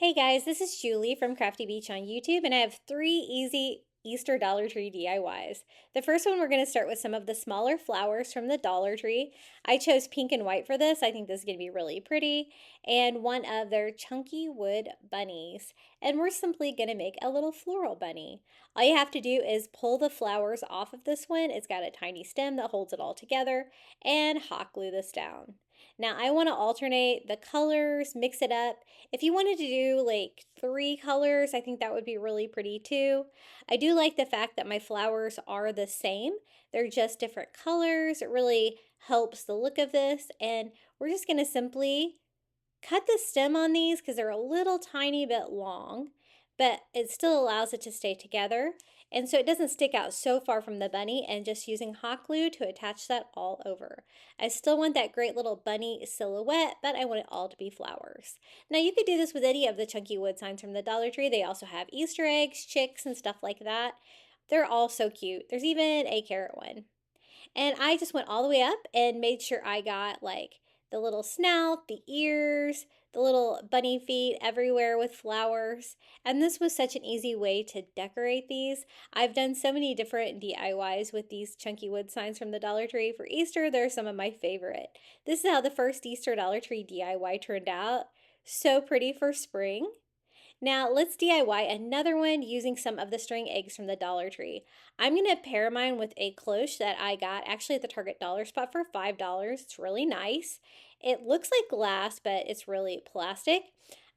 Hey guys, this is Julie from Crafty Beach on YouTube, and I have 3 easy Easter Dollar Tree DIYs. The first one, we're going to start with some of the smaller flowers from the Dollar Tree. I chose pink and white for this. I think this is going to be really pretty. And one of their chunky wood bunnies. And we're simply going to make a little floral bunny. All you have to do is pull the flowers off of this one. It's got a tiny stem that holds it all together, and hot glue this down. Now I want to alternate the colors, mix it up. If you wanted to do like 3 colors, I think that would be really pretty too. I do like the fact that my flowers are the same. They're just different colors. It really helps the look of this. And we're just going to simply cut the stem on these because they're a little tiny bit long, but it still allows it to stay together. And so it doesn't stick out so far from the bunny, and just using hot glue to attach that all over. I still want that great little bunny silhouette, but I want it all to be flowers. Now you could do this with any of the chunky wood signs from the Dollar Tree. They also have Easter eggs, chicks, and stuff like that. They're all so cute. There's even a carrot one. And I just went all the way up and made sure I got like the little snout, the ears, the little bunny feet everywhere with flowers. And this was such an easy way to decorate these. I've done so many different DIYs with these chunky wood signs from the Dollar Tree. For Easter, they're some of my favorite. This is how the first Easter Dollar Tree DIY turned out. So pretty for spring. Now let's DIY another one using some of the string eggs from the Dollar Tree. I'm going to pair mine with a cloche that I got actually at the Target dollar spot for $5. It's really nice. It looks like glass, but it's really plastic.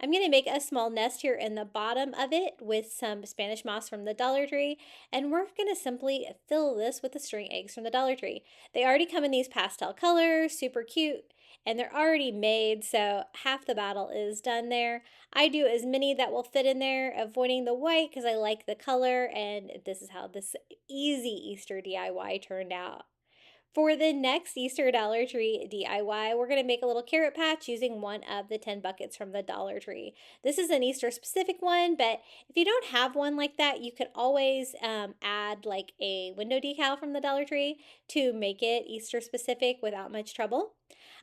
I'm going to make a small nest here in the bottom of it with some Spanish moss from the Dollar Tree, and we're going to simply fill this with the string eggs from the Dollar Tree. They already come in these pastel colors, super cute, and they're already made, so half the battle is done there. I do as many that will fit in there, avoiding the white because I like the color, and this is how this easy Easter DIY turned out. For the next Easter Dollar Tree DIY, we're going to make a little carrot patch using one of the 10 buckets from the Dollar Tree. This is an Easter specific one, but if you don't have one like that, you could always add like a window decal from the Dollar Tree to make it Easter specific without much trouble.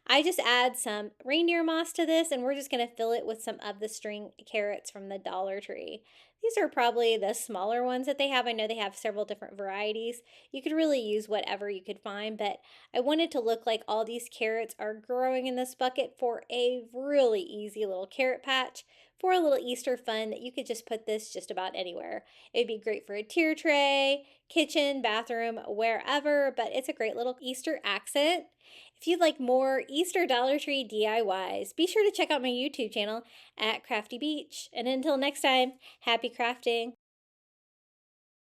I just add some reindeer moss to this, and we're just going to fill it with some of the string carrots from the Dollar Tree. These are probably the smaller ones that they have. I know they have several different varieties. You could really use whatever you could find, but I wanted to look like all these carrots are growing in this bucket for a really easy little carrot patch for a little Easter fun that you could just put this just about anywhere. It'd be great for a tier tray, kitchen, bathroom, wherever, but it's a great little Easter accent. If you'd like more Easter Dollar Tree DIYs, be sure to check out my YouTube channel at Crafty Beach. And until next time, happy crafting!